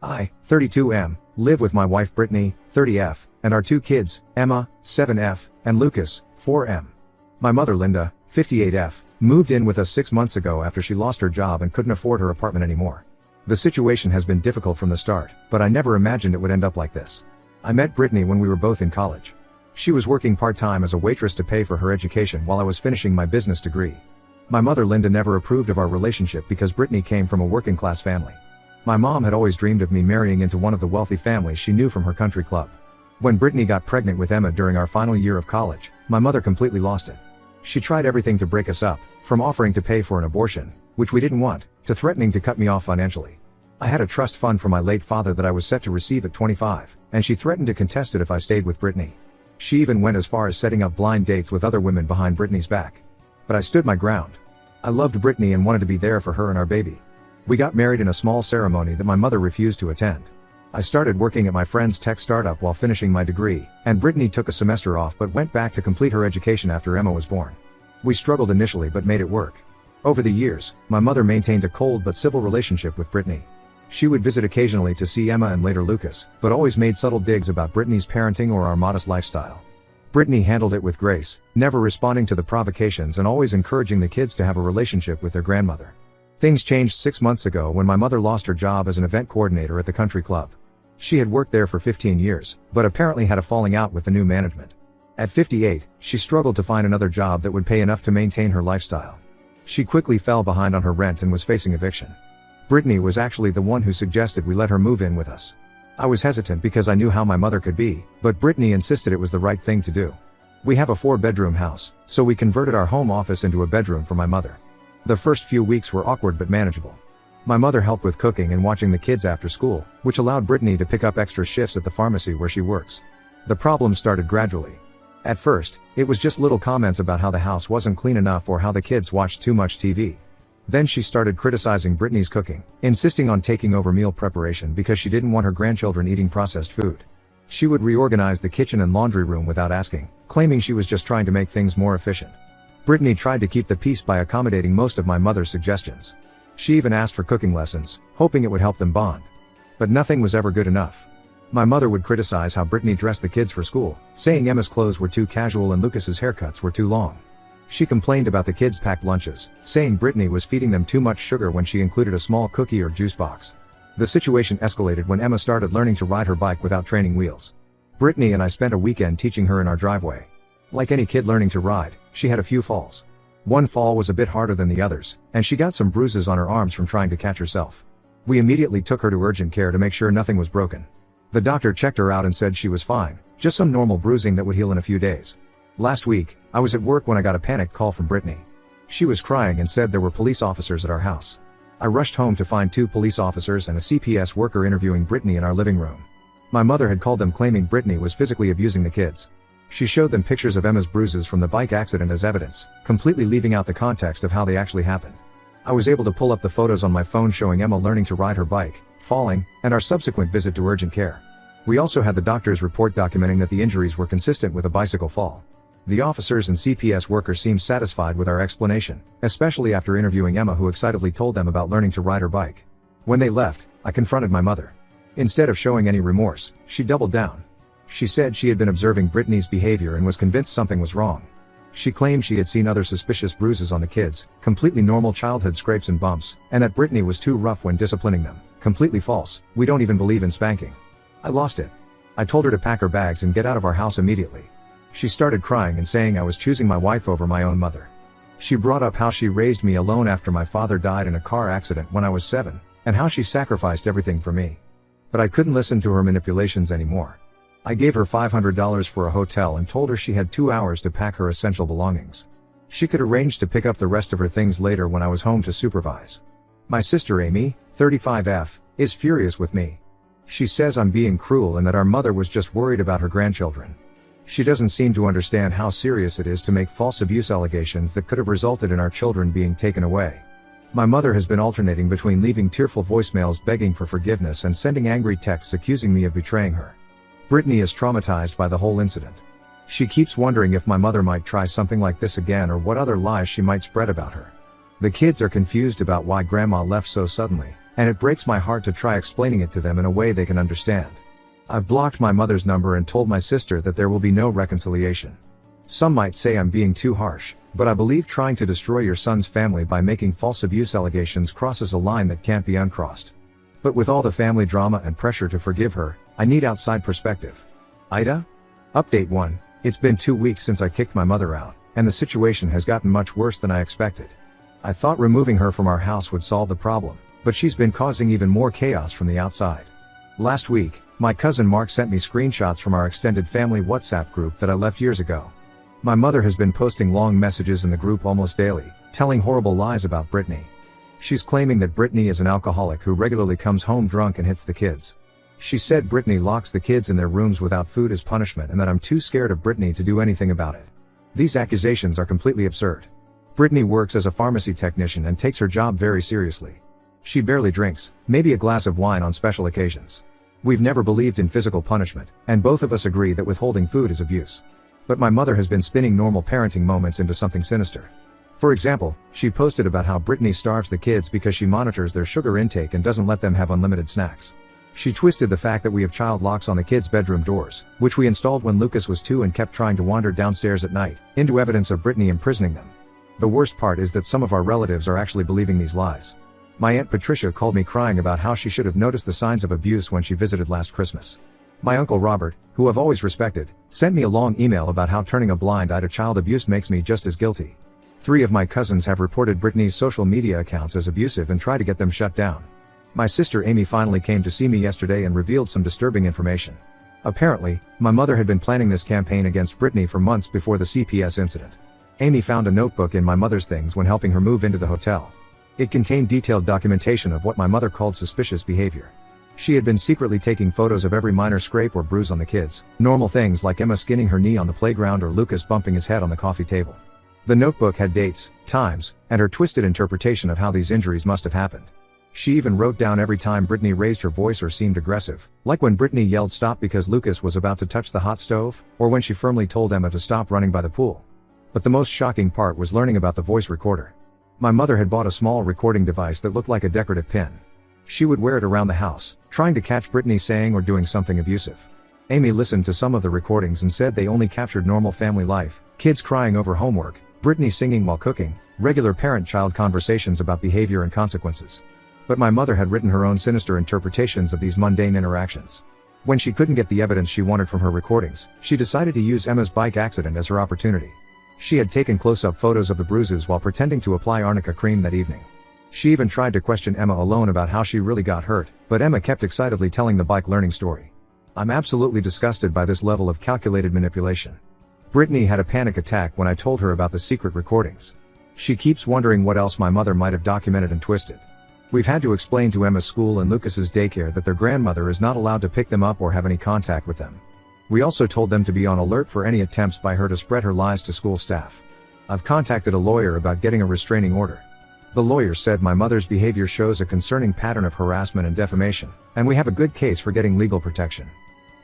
I, 32M, live with my wife Brittany, 30F, and our 2 kids, Emma, 7F, and Lucas, 4M. My mother Linda, 58F, moved in with us 6 months ago after she lost her job and couldn't afford her apartment anymore. The situation has been difficult from the start, but I never imagined it would end up like this. I met Brittany when we were both in college. She was working part-time as a waitress to pay for her education while I was finishing my business degree. My mother Linda never approved of our relationship because Brittany came from a working-class family. My mom had always dreamed of me marrying into one of the wealthy families she knew from her country club. When Brittany got pregnant with Emma during our final year of college, my mother completely lost it. She tried everything to break us up, from offering to pay for an abortion, which we didn't want, to threatening to cut me off financially. I had a trust fund from my late father that I was set to receive at 25, and she threatened to contest it if I stayed with Brittany. She even went as far as setting up blind dates with other women behind Brittany's back. But I stood my ground. I loved Brittany and wanted to be there for her and our baby. We got married in a small ceremony that my mother refused to attend. I started working at my friend's tech startup while finishing my degree, and Brittany took a semester off but went back to complete her education after Emma was born. We struggled initially but made it work. Over the years, my mother maintained a cold but civil relationship with Brittany. She would visit occasionally to see Emma and later Lucas, but always made subtle digs about Brittany's parenting or our modest lifestyle. Brittany handled it with grace, never responding to the provocations and always encouraging the kids to have a relationship with their grandmother. Things changed 6 months ago when my mother lost her job as an event coordinator at the country club. She had worked there for 15 years, but apparently had a falling out with the new management. At 58, she struggled to find another job that would pay enough to maintain her lifestyle. She quickly fell behind on her rent and was facing eviction. Brittany was actually the one who suggested we let her move in with us. I was hesitant because I knew how my mother could be, but Brittany insisted it was the right thing to do. We have a 4-bedroom house, so we converted our home office into a bedroom for my mother. The first few weeks were awkward but manageable. My mother helped with cooking and watching the kids after school, which allowed Brittany to pick up extra shifts at the pharmacy where she works. The problem started gradually. At first, it was just little comments about how the house wasn't clean enough or how the kids watched too much TV. Then she started criticizing Brittany's cooking, insisting on taking over meal preparation because she didn't want her grandchildren eating processed food. She would reorganize the kitchen and laundry room without asking, claiming she was just trying to make things more efficient. Brittany tried to keep the peace by accommodating most of my mother's suggestions. She even asked for cooking lessons, hoping it would help them bond. But nothing was ever good enough. My mother would criticize how Brittany dressed the kids for school, saying Emma's clothes were too casual and Lucas's haircuts were too long. She complained about the kids' packed lunches, saying Brittany was feeding them too much sugar when she included a small cookie or juice box. The situation escalated when Emma started learning to ride her bike without training wheels. Brittany and I spent a weekend teaching her in our driveway. Like any kid learning to ride, she had a few falls. One fall was a bit harder than the others, and she got some bruises on her arms from trying to catch herself. We immediately took her to urgent care to make sure nothing was broken. The doctor checked her out and said she was fine, just some normal bruising that would heal in a few days. Last week, I was at work when I got a panicked call from Brittany. She was crying and said there were police officers at our house. I rushed home to find 2 police officers and a CPS worker interviewing Brittany in our living room. My mother had called them claiming Brittany was physically abusing the kids. She showed them pictures of Emma's bruises from the bike accident as evidence, completely leaving out the context of how they actually happened. I was able to pull up the photos on my phone showing Emma learning to ride her bike, falling, and our subsequent visit to urgent care. We also had the doctor's report documenting that the injuries were consistent with a bicycle fall. The officers and CPS workers seemed satisfied with our explanation, especially after interviewing Emma, who excitedly told them about learning to ride her bike. When they left, I confronted my mother. Instead of showing any remorse, she doubled down. She said she had been observing Brittany's behavior and was convinced something was wrong. She claimed she had seen other suspicious bruises on the kids, completely normal childhood scrapes and bumps, and that Brittany was too rough when disciplining them. Completely false. We don't even believe in spanking. I lost it. I told her to pack her bags and get out of our house immediately. She started crying and saying I was choosing my wife over my own mother. She brought up how she raised me alone after my father died in a car accident when I was 7, and how she sacrificed everything for me. But I couldn't listen to her manipulations anymore. I gave her $500 for a hotel and told her she had 2 hours to pack her essential belongings. She could arrange to pick up the rest of her things later when I was home to supervise. My sister Amy, 35F, is furious with me. She says I'm being cruel and that our mother was just worried about her grandchildren. She doesn't seem to understand how serious it is to make false abuse allegations that could have resulted in our children being taken away. My mother has been alternating between leaving tearful voicemails begging for forgiveness and sending angry texts accusing me of betraying her. Brittany is traumatized by the whole incident. She keeps wondering if my mother might try something like this again or what other lies she might spread about her. The kids are confused about why Grandma left so suddenly, and it breaks my heart to try explaining it to them in a way they can understand. I've blocked my mother's number and told my sister that there will be no reconciliation. Some might say I'm being too harsh, but I believe trying to destroy your son's family by making false abuse allegations crosses a line that can't be uncrossed. But with all the family drama and pressure to forgive her, I need outside perspective. Ida? Update 1. It's been 2 weeks since I kicked my mother out, and the situation has gotten much worse than I expected. I thought removing her from our house would solve the problem, but she's been causing even more chaos from the outside. Last week, my cousin Mark sent me screenshots from our extended family WhatsApp group that I left years ago. My mother has been posting long messages in the group almost daily, telling horrible lies about Brittany. She's claiming that Brittany is an alcoholic who regularly comes home drunk and hits the kids. She said Brittany locks the kids in their rooms without food as punishment and that I'm too scared of Brittany to do anything about it. These accusations are completely absurd. Brittany works as a pharmacy technician and takes her job very seriously. She barely drinks, maybe a glass of wine on special occasions. We've never believed in physical punishment, and both of us agree that withholding food is abuse. But my mother has been spinning normal parenting moments into something sinister. For example, she posted about how Brittany starves the kids because she monitors their sugar intake and doesn't let them have unlimited snacks. She twisted the fact that we have child locks on the kids' bedroom doors, which we installed when Lucas was 2 and kept trying to wander downstairs at night, into evidence of Brittany imprisoning them. The worst part is that some of our relatives are actually believing these lies. My Aunt Patricia called me crying about how she should have noticed the signs of abuse when she visited last Christmas. My Uncle Robert, who I've always respected, sent me a long email about how turning a blind eye to child abuse makes me just as guilty. 3 of my cousins have reported Brittany's social media accounts as abusive and try to get them shut down. My sister Amy finally came to see me yesterday and revealed some disturbing information. Apparently, my mother had been planning this campaign against Brittany for months before the CPS incident. Amy found a notebook in my mother's things when helping her move into the hotel. It contained detailed documentation of what my mother called suspicious behavior. She had been secretly taking photos of every minor scrape or bruise on the kids, normal things like Emma skinning her knee on the playground or Lucas bumping his head on the coffee table. The notebook had dates, times, and her twisted interpretation of how these injuries must have happened. She even wrote down every time Brittany raised her voice or seemed aggressive, like when Brittany yelled stop because Lucas was about to touch the hot stove, or when she firmly told Emma to stop running by the pool. But the most shocking part was learning about the voice recorder. My mother had bought a small recording device that looked like a decorative pin. She would wear it around the house, trying to catch Brittany saying or doing something abusive. Amy listened to some of the recordings and said they only captured normal family life, kids crying over homework, Brittany singing while cooking, regular parent-child conversations about behavior and consequences. But my mother had written her own sinister interpretations of these mundane interactions. When she couldn't get the evidence she wanted from her recordings, she decided to use Emma's bike accident as her opportunity. She had taken close-up photos of the bruises while pretending to apply arnica cream that evening. She even tried to question Emma alone about how she really got hurt, but Emma kept excitedly telling the bike learning story. I'm absolutely disgusted by this level of calculated manipulation. Brittany had a panic attack when I told her about the secret recordings. She keeps wondering what else my mother might have documented and twisted. We've had to explain to Emma's school and Lucas's daycare that their grandmother is not allowed to pick them up or have any contact with them. We also told them to be on alert for any attempts by her to spread her lies to school staff. I've contacted a lawyer about getting a restraining order. The lawyer said my mother's behavior shows a concerning pattern of harassment and defamation, and we have a good case for getting legal protection.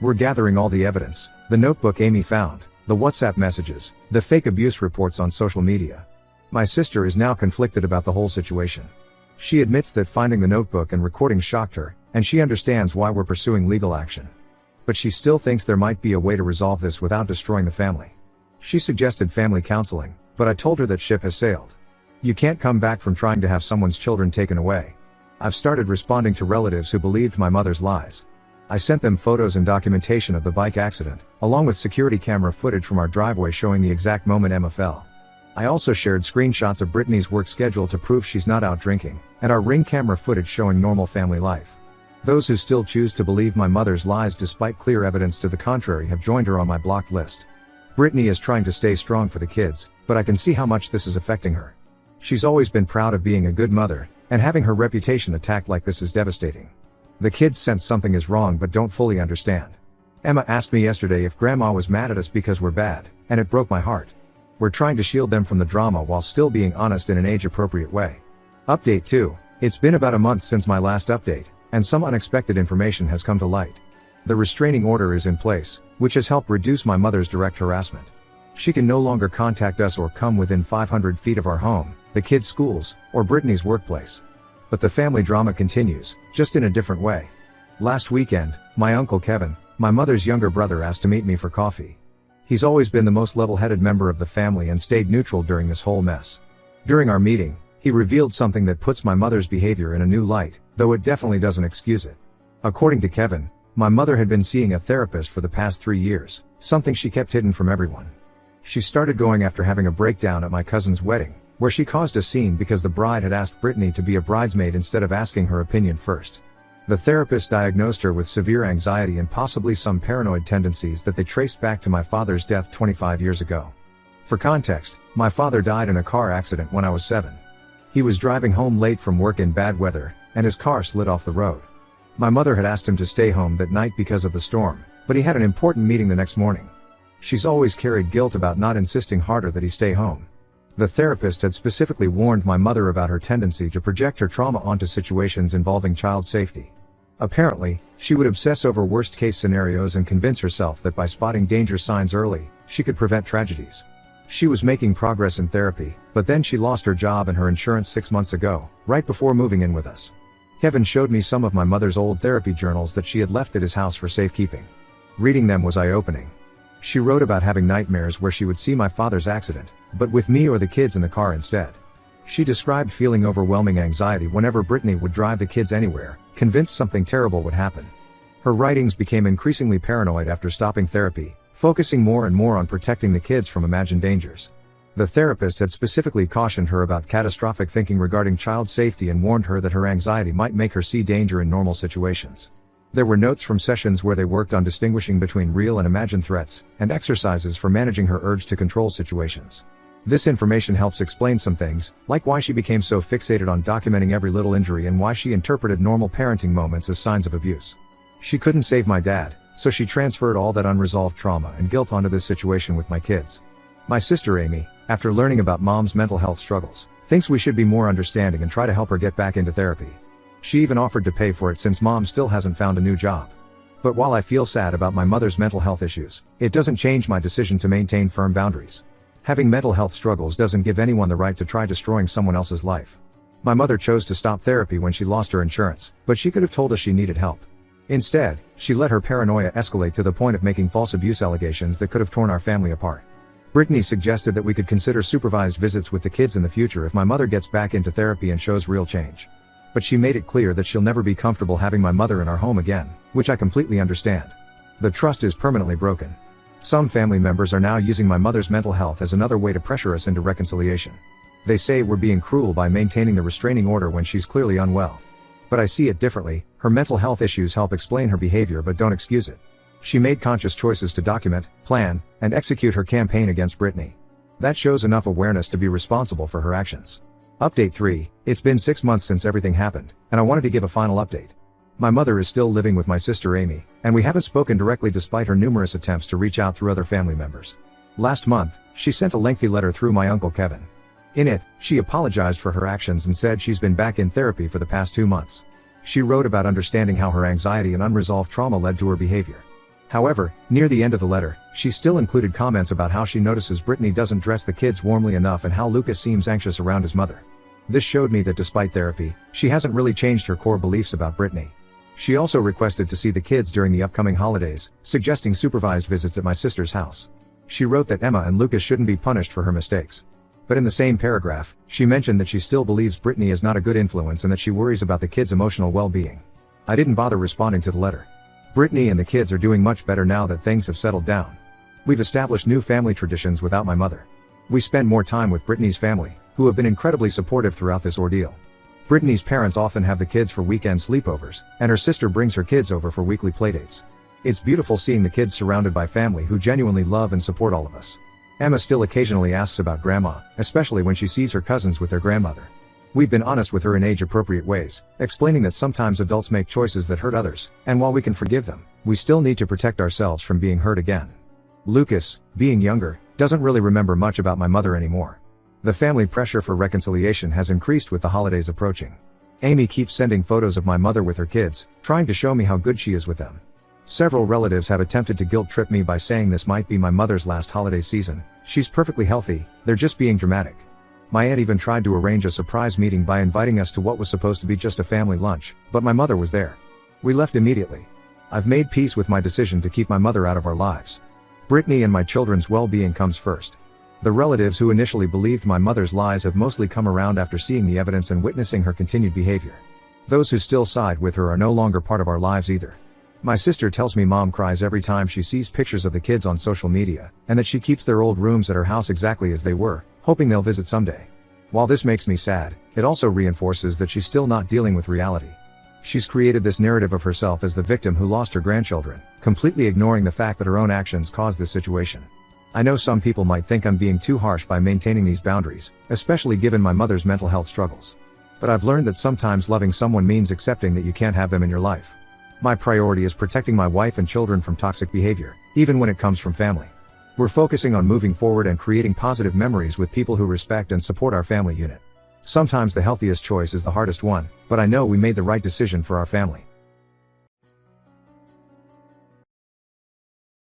We're gathering all the evidence, the notebook Amy found, the WhatsApp messages, the fake abuse reports on social media. My sister is now conflicted about the whole situation. She admits that finding the notebook and recording shocked her, and she understands why we're pursuing legal action. But she still thinks there might be a way to resolve this without destroying the family. She suggested family counseling, but I told her that ship has sailed. You can't come back from trying to have someone's children taken away. I've started responding to relatives who believed my mother's lies. I sent them photos and documentation of the bike accident, along with security camera footage from our driveway showing the exact moment Emma fell. I also shared screenshots of Brittany's work schedule to prove she's not out drinking, and our Ring camera footage showing normal family life. Those who still choose to believe my mother's lies despite clear evidence to the contrary have joined her on my blocked list. Brittany is trying to stay strong for the kids, but I can see how much this is affecting her. She's always been proud of being a good mother, and having her reputation attacked like this is devastating. The kids sense something is wrong but don't fully understand. Emma asked me yesterday if Grandma was mad at us because we're bad, and it broke my heart. We're trying to shield them from the drama while still being honest in an age-appropriate way. Update 2. It's been about a month since my last update, and some unexpected information has come to light. The restraining order is in place, which has helped reduce my mother's direct harassment. She can no longer contact us or come within 500 feet of our home, the kids' schools, or Brittany's workplace. But the family drama continues, just in a different way. Last weekend, my uncle Kevin, my mother's younger brother, asked to meet me for coffee. He's always been the most level-headed member of the family and stayed neutral during this whole mess. During our meeting, he revealed something that puts my mother's behavior in a new light, though it definitely doesn't excuse it. According to Kevin, my mother had been seeing a therapist for the past 3 years, something she kept hidden from everyone. She started going after having a breakdown at my cousin's wedding, where she caused a scene because the bride had asked Brittany to be a bridesmaid instead of asking her opinion first. The therapist diagnosed her with severe anxiety and possibly some paranoid tendencies that they traced back to my father's death 25 years ago. For context, my father died in a car accident when I was 7. He was driving home late from work in bad weather, and his car slid off the road. My mother had asked him to stay home that night because of the storm, but he had an important meeting the next morning. She's always carried guilt about not insisting harder that he stay home. The therapist had specifically warned my mother about her tendency to project her trauma onto situations involving child safety. Apparently, she would obsess over worst-case scenarios and convince herself that by spotting danger signs early, she could prevent tragedies. She was making progress in therapy, but then she lost her job and her insurance 6 months ago, right before moving in with us. Kevin showed me some of my mother's old therapy journals that she had left at his house for safekeeping. Reading them was eye-opening. She wrote about having nightmares where she would see my father's accident, but with me or the kids in the car instead. She described feeling overwhelming anxiety whenever Brittany would drive the kids anywhere, convinced something terrible would happen. Her writings became increasingly paranoid after stopping therapy, focusing more and more on protecting the kids from imagined dangers. The therapist had specifically cautioned her about catastrophic thinking regarding child safety and warned her that her anxiety might make her see danger in normal situations. There were notes from sessions where they worked on distinguishing between real and imagined threats, and exercises for managing her urge to control situations. This information helps explain some things, like why she became so fixated on documenting every little injury and why she interpreted normal parenting moments as signs of abuse. She couldn't save my dad, so she transferred all that unresolved trauma and guilt onto this situation with my kids. My sister Amy, after learning about mom's mental health struggles, thinks we should be more understanding and try to help her get back into therapy. She even offered to pay for it since mom still hasn't found a new job. But while I feel sad about my mother's mental health issues, it doesn't change my decision to maintain firm boundaries. Having mental health struggles doesn't give anyone the right to try destroying someone else's life. My mother chose to stop therapy when she lost her insurance, but she could have told us she needed help. Instead, she let her paranoia escalate to the point of making false abuse allegations that could have torn our family apart. Brittany suggested that we could consider supervised visits with the kids in the future if my mother gets back into therapy and shows real change. But she made it clear that she'll never be comfortable having my mother in our home again, which I completely understand. The trust is permanently broken. Some family members are now using my mother's mental health as another way to pressure us into reconciliation. They say we're being cruel by maintaining the restraining order when she's clearly unwell. But I see it differently. Her mental health issues help explain her behavior but don't excuse it. She made conscious choices to document, plan, and execute her campaign against Brittany. That shows enough awareness to be responsible for her actions. Update 3, it's been 6 months since everything happened, and I wanted to give a final update. My mother is still living with my sister Amy, and we haven't spoken directly despite her numerous attempts to reach out through other family members. Last month, she sent a lengthy letter through my uncle Kevin. In it, she apologized for her actions and said she's been back in therapy for the past 2 months. She wrote about understanding how her anxiety and unresolved trauma led to her behavior. However, near the end of the letter, she still included comments about how she notices Brittany doesn't dress the kids warmly enough and how Lucas seems anxious around his mother. This showed me that despite therapy, she hasn't really changed her core beliefs about Brittany. She also requested to see the kids during the upcoming holidays, suggesting supervised visits at my sister's house. She wrote that Emma and Lucas shouldn't be punished for her mistakes. But in the same paragraph, she mentioned that she still believes Brittany is not a good influence and that she worries about the kids' emotional well-being. I didn't bother responding to the letter. Brittany and the kids are doing much better now that things have settled down. We've established new family traditions without my mother. We spend more time with Brittany's family, who have been incredibly supportive throughout this ordeal. Brittany's parents often have the kids for weekend sleepovers, and her sister brings her kids over for weekly playdates. It's beautiful seeing the kids surrounded by family who genuinely love and support all of us. Emma still occasionally asks about grandma, especially when she sees her cousins with their grandmother. We've been honest with her in age-appropriate ways, explaining that sometimes adults make choices that hurt others, and while we can forgive them, we still need to protect ourselves from being hurt again. Lucas, being younger, doesn't really remember much about my mother anymore. The family pressure for reconciliation has increased with the holidays approaching. Amy keeps sending photos of my mother with her kids, trying to show me how good she is with them. Several relatives have attempted to guilt-trip me by saying this might be my mother's last holiday season. She's perfectly healthy, they're just being dramatic. My aunt even tried to arrange a surprise meeting by inviting us to what was supposed to be just a family lunch, but my mother was there. We left immediately. I've made peace with my decision to keep my mother out of our lives. Brittany and my children's well-being comes first. The relatives who initially believed my mother's lies have mostly come around after seeing the evidence and witnessing her continued behavior. Those who still side with her are no longer part of our lives either. My sister tells me mom cries every time she sees pictures of the kids on social media, and that she keeps their old rooms at her house exactly as they were, hoping they'll visit someday. While this makes me sad, it also reinforces that she's still not dealing with reality. She's created this narrative of herself as the victim who lost her grandchildren, completely ignoring the fact that her own actions caused this situation. I know some people might think I'm being too harsh by maintaining these boundaries, especially given my mother's mental health struggles. But I've learned that sometimes loving someone means accepting that you can't have them in your life. My priority is protecting my wife and children from toxic behavior, even when it comes from family. We're focusing on moving forward and creating positive memories with people who respect and support our family unit. Sometimes the healthiest choice is the hardest one, but I know we made the right decision for our family.